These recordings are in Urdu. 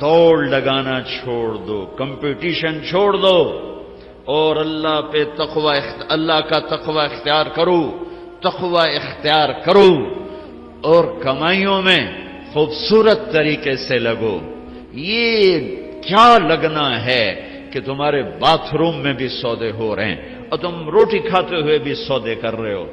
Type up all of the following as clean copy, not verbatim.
دوڑ لگانا چھوڑ دو، کمپٹیشن چھوڑ دو، اور اللہ پہ اللہ کا تقوی اختیار کرو، تقوی اختیار کرو، اور کمائیوں میں خوبصورت طریقے سے لگو۔ یہ کیا لگنا ہے کہ تمہارے باتھ روم میں بھی سودے ہو رہے ہیں، اور تم روٹی کھاتے ہوئے بھی سودے کر رہے ہو،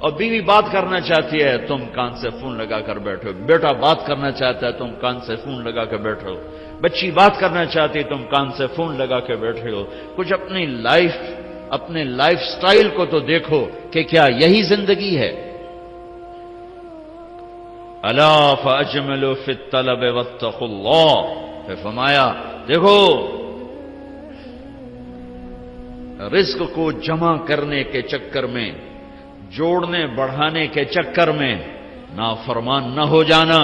اور بیوی بات کرنا چاہتی ہے تم کان سے فون لگا کر بیٹھو، بیٹا بات کرنا چاہتا ہے تم کان سے فون لگا کے بیٹھو، بچی بات کرنا چاہتی ہے تم کان سے فون لگا کے بیٹھے ہو۔ کچھ اپنے لائف سٹائل کو تو دیکھو کہ کیا یہی زندگی ہے؟ الا فاجملوا فی الطلب واتقوا اللہ، پھر فرمایا دیکھو رزق کو جمع کرنے کے چکر میں، جوڑنے بڑھانے کے چکر میں نافرمان نہ ہو جانا،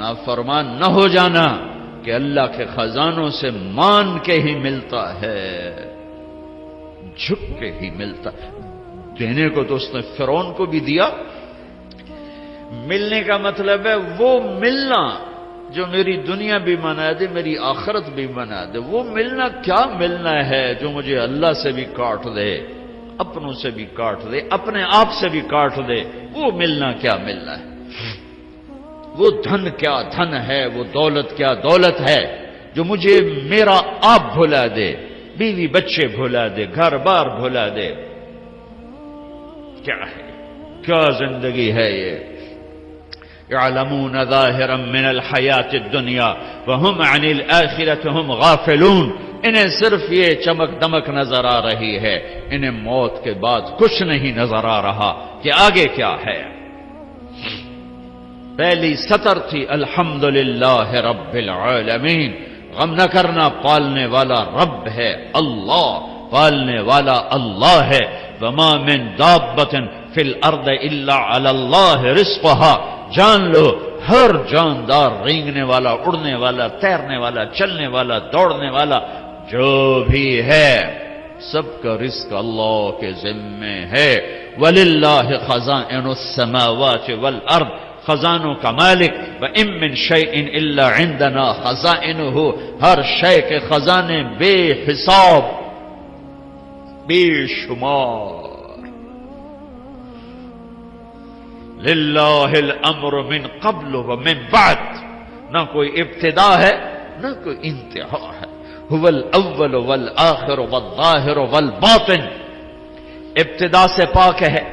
نافرمان نہ ہو جانا کہ اللہ کے خزانوں سے مان کے ہی ملتا ہے، جھک کے ہی ملتا۔ دینے کو تو اس نے فرعون کو بھی دیا، ملنے کا مطلب ہے وہ ملنا جو میری دنیا بھی بنا دے، میری آخرت بھی بنا دے۔ وہ ملنا کیا ملنا ہے جو مجھے اللہ سے بھی کاٹ دے، اپنوں سے بھی کاٹ دے، اپنے آپ سے بھی کاٹ دے، وہ ملنا کیا ملنا ہے؟ وہ دھن کیا دھن ہے، وہ دولت کیا دولت ہے جو مجھے میرا آپ بھلا دے، بیوی بچے بھلا دے، گھر بار بھلا دے؟ کیا ہے، کیا زندگی ہے یہ؟ يعلمون ظاهرا من الحیات الدنیا وهم عن الآخرة هم غافلون، انہیں صرف یہ چمک دمک نظر آ رہی ہے، انہیں موت کے بعد کچھ نہیں نظر آ رہا کہ آگے کیا ہے۔ پہلی سطر تھی الحمدللہ رب العالمین، غم نہ کرنا، پالنے والا رب ہے اللہ، پالنے والا اللہ ہے۔ وما من دابۃ فی الارض الا علی اللہ رزقها، جان لو ہر جاندار، رینگنے والا، اڑنے والا، تیرنے والا، چلنے والا، دوڑنے والا جو بھی ہے، سب کا رزق اللہ کے ذمے ہے۔ وَلِلَّهِ خَزَائِنُ السَّمَاوَاتِ وَالْأَرْضِ، خزانوں کا مالک۔ وَإِن مِّن شَيْءٍ إِلَّا عِندَنَا خَزَائِنُهُ، ہر شے کے خزانے بے حساب، بے شمار۔ للہ الامر من قبل ومن بعد، نہ کوئی ابتدا ہے نہ کوئی انتہا ہے۔ هو الاول والآخر والظاہر والباطن، ابتدا سے پاک ہے،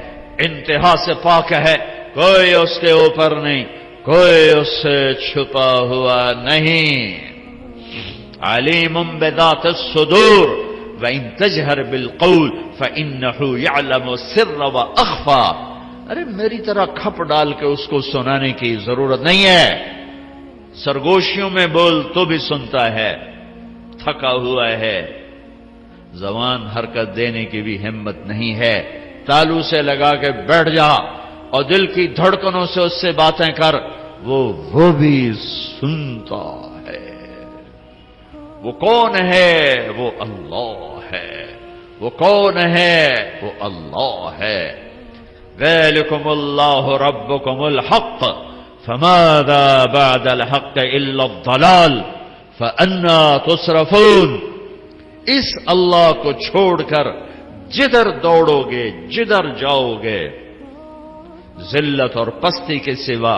انتہا سے پاک ہے، کوئی اس کے اوپر نہیں، کوئی اس سے چھپا ہوا نہیں۔ علیم بذات الصدور وإن تجہر بالقول فإنه يعلم السر وأخفى، ارے میری طرح کھپ ڈال کے اس کو سنانے کی ضرورت نہیں ہے، سرگوشیوں میں بول تو بھی سنتا ہے، تھکا ہوا ہے، زبان حرکت دینے کی بھی ہمت نہیں ہے، تالو سے لگا کے بیٹھ جا اور دل کی دھڑکنوں سے اس سے باتیں کر، وہ بھی سنتا ہے۔ وہ کون ہے؟ وہ اللہ ہے۔ وہ کون ہے؟ وہ اللہ ہے۔ ذَلِكُمُ اللَّهُ رَبُّكُمُ الْحَقُّ فَمَاذَا بَعْدَ الْحَقِّ إِلَّا الضَّلَالُ فَأَنَّىٰ تُصْرَفُونَ، اس اللہ کو چھوڑ کر جدھر دوڑو گے، جدھر جاؤ گے، ذلت اور پستی کے سوا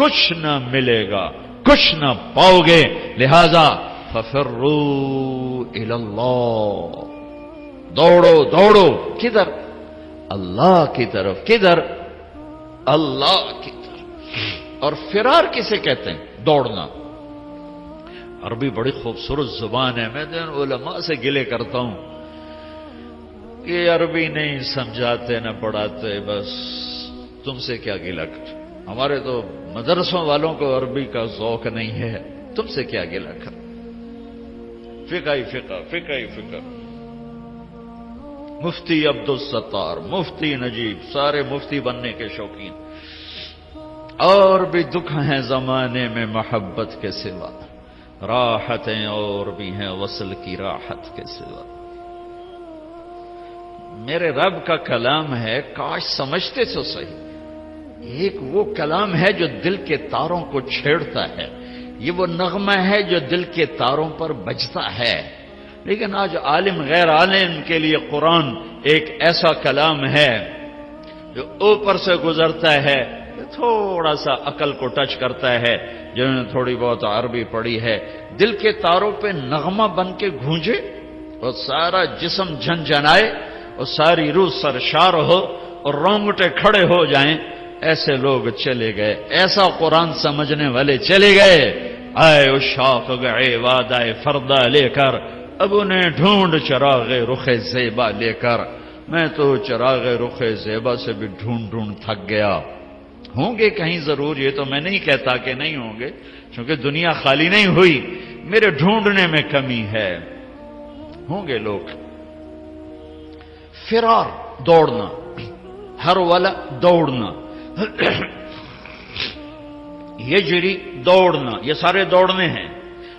کچھ نہ ملے گا، کچھ نہ پاؤ گے۔ لہذا فَفِرُّوا إِلَى اللَّهِ، دوڑو دوڑو، کدھر؟ اللہ کی طرف۔ کدھر؟ اللہ کی طرف۔ اور فرار کسے کہتے ہیں؟ دوڑنا۔ عربی بڑی خوبصورت زبان ہے، میں علماء سے گلے کرتا ہوں کہ عربی نہیں سمجھاتے نہ پڑھاتے، بس تم سے کیا گلہ کر، ہمارے تو مدرسوں والوں کو عربی کا ذوق نہیں ہے، تم سے کیا گلہ کر، فقہ ہی فقہ، فقہ ہی فقہ۔ مفتی عبدالستار، مفتی نجیب، سارے مفتی بننے کے شوقین، اور بھی دکھ ہیں زمانے میں محبت کے سوا، راحتیں اور بھی ہیں وصل کی راحت کے سوا۔ میرے رب کا کلام ہے، کاش سمجھتے تو صحیح، ایک وہ کلام ہے جو دل کے تاروں کو چھیڑتا ہے، یہ وہ نغمہ ہے جو دل کے تاروں پر بجتا ہے. لیکن آج عالم غیر عالم کے لیے قرآن ایک ایسا کلام ہے جو اوپر سے گزرتا ہے، تھوڑا سا عقل کو ٹچ کرتا ہے، جنہوں نے تھوڑی بہت عربی پڑھی ہے، دل کے تاروں پہ نغمہ بن کے گونجے اور سارا جسم جھنجھنائے اور ساری روح سرشار ہو اور رونگٹے کھڑے ہو جائیں. ایسے لوگ چلے گئے، ایسا قرآن سمجھنے والے چلے گئے. آئے اشاق گئے وادائے فردا لے کر، اب انہیں ڈھونڈ چراغ رخ زیبا لے کر. میں تو چراغ رخ زیبا سے بھی ڈھونڈ تھک گیا. ہوں گے کہیں ضرور، یہ تو میں نہیں کہتا کہ نہیں ہوں گے، کیونکہ دنیا خالی نہیں ہوئی، میرے ڈھونڈنے میں کمی ہے. ہوں گے لوگ. فرار، دوڑنا، ہر والا دوڑنا، یجری دوڑنا، یہ سارے دوڑنے ہیں،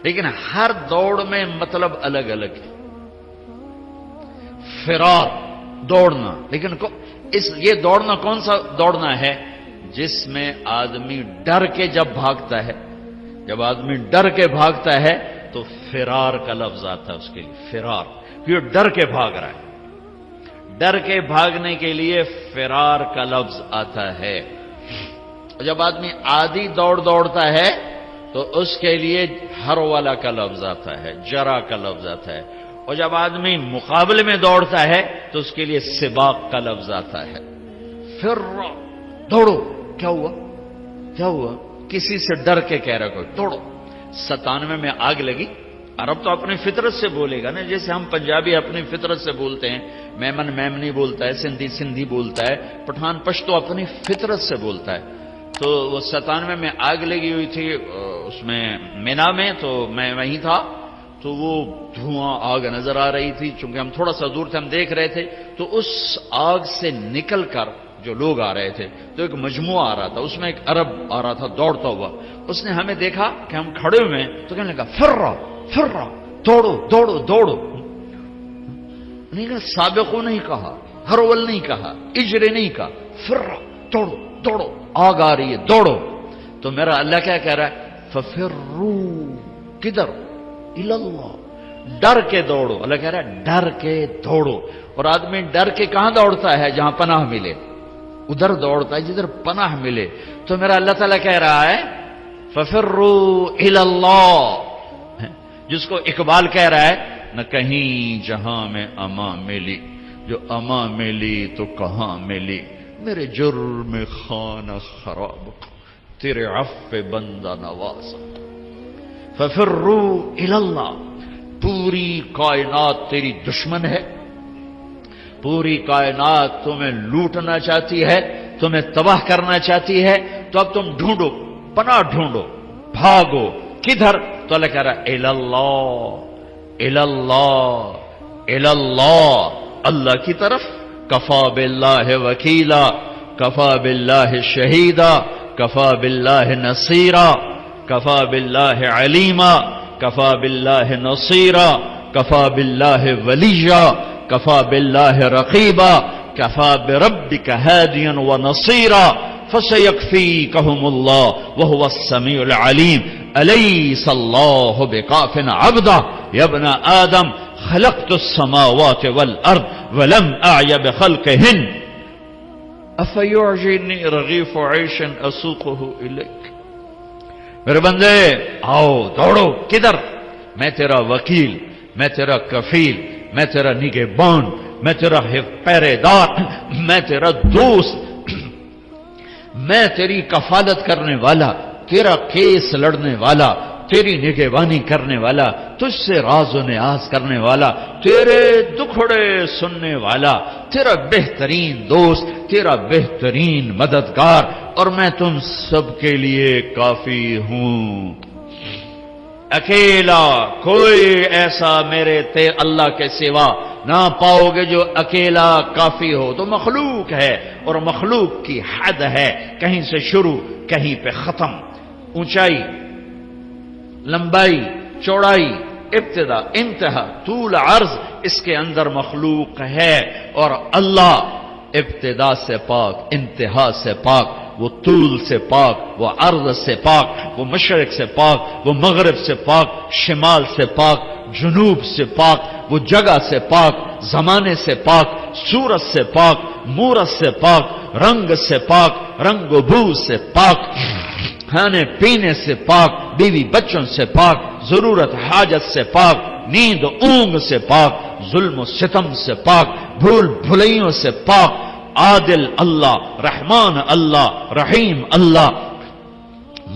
لیکن ہر دوڑ میں مطلب الگ الگ ہے. فرار دوڑنا، لیکن یہ دوڑنا کون سا دوڑنا ہے؟ جس میں آدمی ڈر کے جب بھاگتا ہے، جب آدمی ڈر کے بھاگتا ہے تو فرار کا لفظ آتا ہے اس کے لیے. فرار، یہ ڈر کے بھاگ رہا ہے، ڈر کے بھاگنے کے لیے فرار کا لفظ آتا ہے. جب آدمی عادی دوڑتا ہے تو اس کے لیے ہر والا کا لفظ آتا ہے، جرا کا لفظ آتا ہے. اور جب آدمی مقابلے میں دوڑتا ہے تو اس کے لیے سباق کا لفظ آتا ہے. پھر دوڑو، کیا ہوا کیا ہوا؟ کسی سے ڈر کے کہہ رہا کوئی دوڑو. 97 میں آگ لگی. عرب تو اپنی فطرت سے بولے گا نا، جیسے ہم پنجابی اپنی فطرت سے بولتے ہیں، میمن میمنی بولتا ہے، سندھی سندھی بولتا ہے، پٹھان پشتو اپنی فطرت سے بولتا ہے. تو وہ 97 میں آگ لگی ہوئی تھی اس میں مینا میں، تو میں وہیں تھا. تو وہ دھواں آگ نظر آ رہی تھی، چونکہ ہم تھوڑا سا دور تھے، ہم دیکھ رہے تھے. تو اس آگ سے نکل کر جو لوگ آ رہے تھے تو ایک مجموعہ آ رہا تھا، اس میں ایک عرب آ رہا تھا دوڑتا ہوا. اس نے ہمیں دیکھا کہ ہم کھڑے ہوئے ہیں تو کہنے لگا فرا فرا، دوڑو دوڑو دوڑو. نہیں کہا، سابقو نہیں کہا، ہرول نہیں کہا، اجرے نہیں کہا، فرا، دوڑو دوڑو، آگ آ رہی ہے دوڑو. تو میرا اللہ کیا کہہ رہا ہے؟ ففرو، کدھر؟ الاللہ، ڈر کے دوڑو. اللہ کہہ رہا ہے ڈر کے دوڑو. اور آدمی ڈر کے کہاں دوڑتا ہے؟ جہاں پناہ ملے، ادھر دوڑتا ہے جدھر پناہ ملے. تو میرا اللہ تعالیٰ کہہ رہا ہے ففرو الاللہ، جس کو اقبال کہہ رہا ہے نہ کہیں جہاں میں اما ملی، جو اما ملی تو کہاں ملی، میرے جرم خانہ خراب تیرے عفو بندہ نواز. ففرو الاللہ. پوری کائنات تیری دشمن ہے، پوری کائنات تمہیں لوٹنا چاہتی ہے، تمہیں تباہ کرنا چاہتی ہے. تو اب تم ڈھونڈو، پناہ ڈھونڈو، بھاگو. کدھر؟ تو اللہ کہہ رہا ہے الاللہ الاللہ الاللہ، اللہ کی طرف. کفا باللہ وکیلا، کفا باللہ شہیدا، کفا باللہ نصیرا، کفا باللہ علیما، کفا باللہ نصیرا، کفا باللہ ولیجا، کفا باللہ رقیبا، کفا بربک ہادیا ونصیرا، فسیکفیکہم اللہ وہو السمیع العلیم. الیس اللہ بکاف عبدہ یا ابن آدم خلقت السماوات والارض ولم اعی بخلقہن افیعجنی رغیف عیش اسوقہ الیک. میرے بندے آؤ دوڑو. کدھر؟ میں تیرا وکیل، میں تیرا کفیل، میں تیرا نگہبان، میں تیرا پہرے دار، میں تیرا دوست، میں تیری کفالت کرنے والا، تیرا کیس لڑنے والا، تیری نگہبانی کرنے والا، تجھ سے راز و نیاز کرنے والا، تیرے دکھڑے سننے والا، تیرا بہترین دوست، تیرا بہترین مددگار، اور میں تم سب کے لیے کافی ہوں. اکیلا کوئی ایسا میرے اللہ کے سوا نہ پاؤ گے جو اکیلا کافی ہو. تو مخلوق ہے، اور مخلوق کی حد ہے، کہیں سے شروع کہیں پہ ختم. اونچائی، لمبائی، چوڑائی، ابتدا، انتہا، طول، عرض، اس کے اندر مخلوق ہے. اور اللہ ابتدا سے پاک، انتہا سے پاک. وہ طول سے پاک، وہ عرض سے پاک، وہ مشرق سے پاک، وہ مغرب سے پاک، شمال سے پاک، جنوب سے پاک، وہ جگہ سے پاک، زمانے سے پاک، صورت سے پاک، مورت سے پاک، رنگ سے پاک، رنگ و بو سے پاک، کھانے پینے سے پاک، بیوی بچوں سے پاک، ضرورت حاجت سے پاک، نیند اونگ سے پاک، ظلم و ستم سے پاک، بھول بھلائیوں سے پاک، عادل اللہ، رحمان اللہ، رحیم اللہ،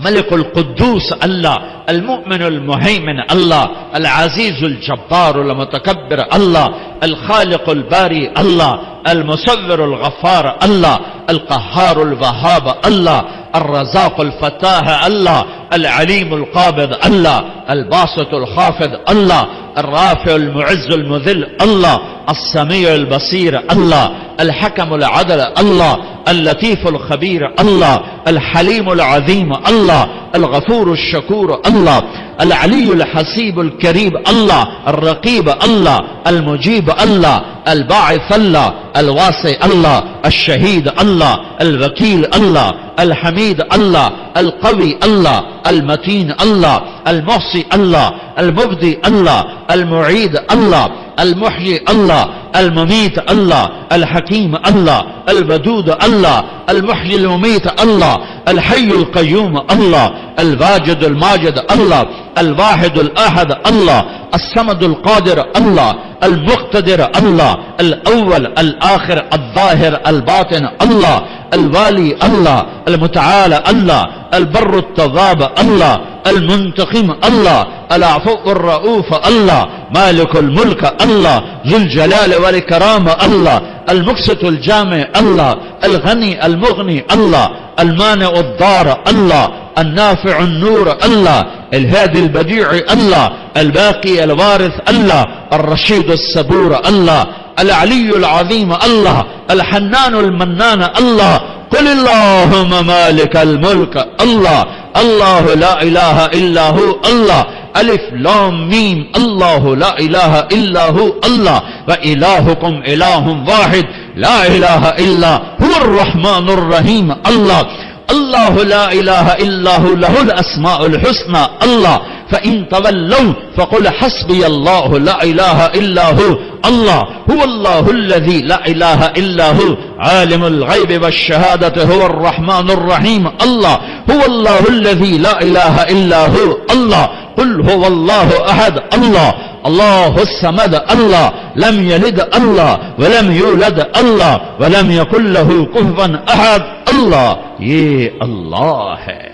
ملک القدوس اللہ، المؤمن المهيمن اللہ، العزیز الجبار المتکبر اللہ، الخالق الباری اللہ، المصور الغفار اللہ، القهار الوهاب اللہ، الرزاق الفتاح اللہ، العلیم القابض اللہ، الباسط الخافض اللہ، الرافع المعز المذل اللہ، السمیع البصیر اللہ، الحکم العدل اللہ، اللطیف الخبیر اللہ، الحلیم العظیم اللہ، الغفور الشکور اللہ، العلی الحسیب الکریم اللہ، الرقیب اللہ، المجیب اللہ، الباعث اللہ، الواسع اللہ، الشہید اللہ، الوکیل اللہ، الحمید اللہ، القوی اللہ، المتین اللہ، المحصی اللہ، المبدی اللہ، المعید اللہ، المحیی اللہ، الممیت اللہ، الحکیم اللہ، الودود اللہ، المحیی الممیت اللہ، الحی القیوم اللہ، الواجد الماجد اللہ، الواحد الاحد اللہ، الصمد القادر اللہ، المقتدر اللہ، الاول الآخر الظاہر الباطن اللہ، الوالی اللہ، المتعال اللہ، البر التواب اللہ، المنتقم اللہ، العفو الرؤوف اللہ، مالک الملک اللہ، ذو الجلال والاکرام اللہ، المقسط الجامع اللہ، الغنی المغنی اللہ، المانع الضار اللہ، النافع النور اللہ، الهادي البديع الله، الباقي الوارث الله، الرشيد الصبور الله، العلي العظيم الله، الحنان المنان الله. قل اللهم مالك الملك الله، الله لا إله إلا هو الله، ألف لام ميم، الله لا إله إلا هو الله، وإلهكم إله واحد لا إله إلا هو الرحمن الرحيم الله، الله لا إله إلا هو له الأسماء الحسنى الله، فإن تولوا فقل حسبي الله لا إله إلا هو الله، هو الله الذي لا إله إلا هو عالم الغيب والشهادة هو الرحمن الرحيم الله، هو الله الذي لا إله إلا هو الله، قل هو الله أحد الله، الله الصمد الله، لم يلد الله ولم يولد الله ولم يكن له كفوا أحد الله. یہ اللہ ہے،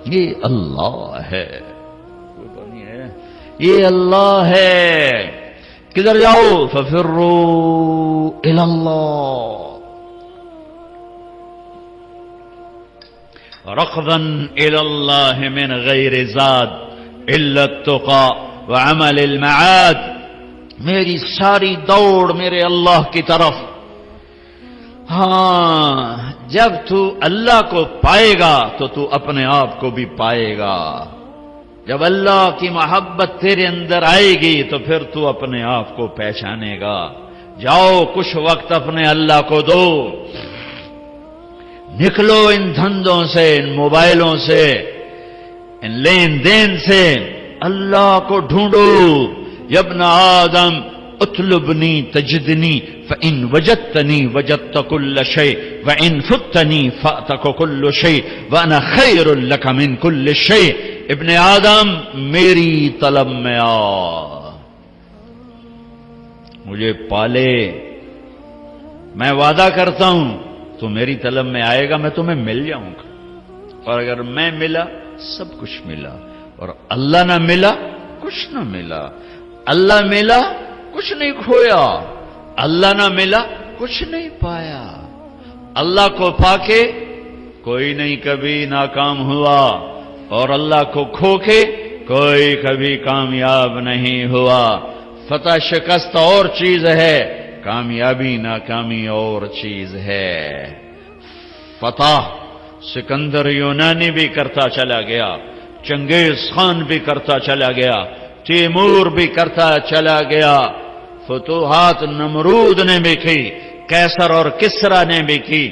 یہ اللہ ہے، یہ اللہ ہے. کدھر جاؤ؟ ففروا الی اللہ ركضا الی اللہ من غیر زاد الا التقى وعمل المعاد. میری ساری دوڑ میرے اللہ کی طرف. ہاں، جب تو اللہ کو پائے گا تو تو اپنے آپ کو بھی پائے گا. جب اللہ کی محبت تیرے اندر آئے گی تو پھر تو اپنے آپ کو پہچانے گا. جاؤ کچھ وقت اپنے اللہ کو دو. نکلو ان دھندوں سے، ان موبائلوں سے، ان لین دین سے. اللہ کو ڈھونڈو. یا ابن آدم اطلبنی تجدنی فإن وجدتنی وجدت كل شيء وإن فتنی فأتك كل شيء وأنا خير لك من كل شيء. ابن آدم میری طلب میں آ، مجھے پالے. میں وعدہ کرتا ہوں تو میری طلب میں آئے گا، میں تمہیں مل جاؤں گا. اور اگر میں ملا سب کچھ ملا، اور اللہ نہ ملا کچھ نہ ملا. اللہ ملا کچھ نہیں کھویا، اللہ نہ ملا کچھ نہیں پایا. اللہ کو پا کے کوئی نہیں کبھی ناکام ہوا، اور اللہ کو کھو کے کوئی کبھی کامیاب نہیں ہوا. فتح شکست اور چیز ہے، کامیابی ناکامی اور چیز ہے. فتح سکندر یونانی بھی کرتا چلا گیا، چنگیز خان بھی کرتا چلا گیا، تیمور بھی کرتا چلا گیا. فتوحات نمرود نے بھی کی، کیسر اور کسرا نے بھی کی.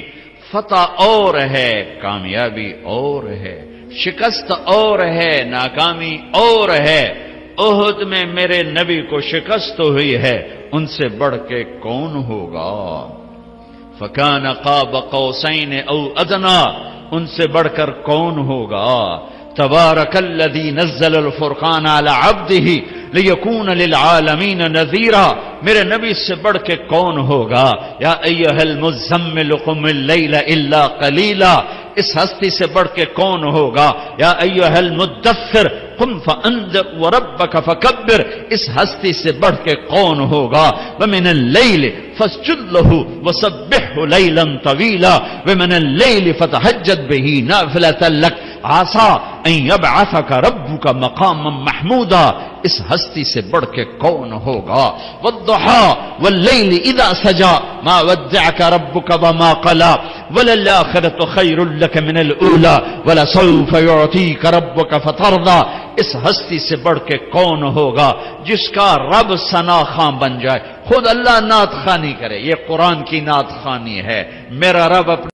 فتح اور ہے، کامیابی اور ہے، شکست اور ہے، ناکامی اور ہے۔ احد میں میرے نبی کو شکست ہوئی ہے، ان سے بڑھ کے کون ہوگا؟ فَكَانَ قَابَ قَوْسَيْنِ أَوْ أَدْنَىٰ، ان سے بڑھ کر کون ہوگا؟ تبارک الذی نزل الفرقان علی عبدہ لیکون للعالمین نذیرا، میرے نبی سے بڑھ کے کون ہوگا؟ یا ایھا المزمل قم اللیل الا قلیلا، اس ہستی سے بڑھ کے کون ہوگا؟ یا ایھا المدثر قم فانذر وربک فکبر، اس ہستی سے بڑھ کے کون ہوگا؟ ومن اللیل فاسجد لہ وسبحہ لیلا طویلا ومن اللیل فتہجد بہ نافلۃ لک عسیٰ ان یبعثک ربک مقاما محمودا، اس ہستی سے بڑھ کے کون ہوگا؟ والضحیٰ واللیل اذا سجا ما ودعک ربک وما قلی وللآخرۃ خیر لک من الاولی ولسوف یعطیک ربک فترضی، اس ہستی سے بڑھ کے کون ہوگا جس کا رب ثنا خواں بن جائے؟ خود اللہ نعت خوانی کرے، یہ قرآن کی نعت خوانی ہے۔ میرا رب اپنے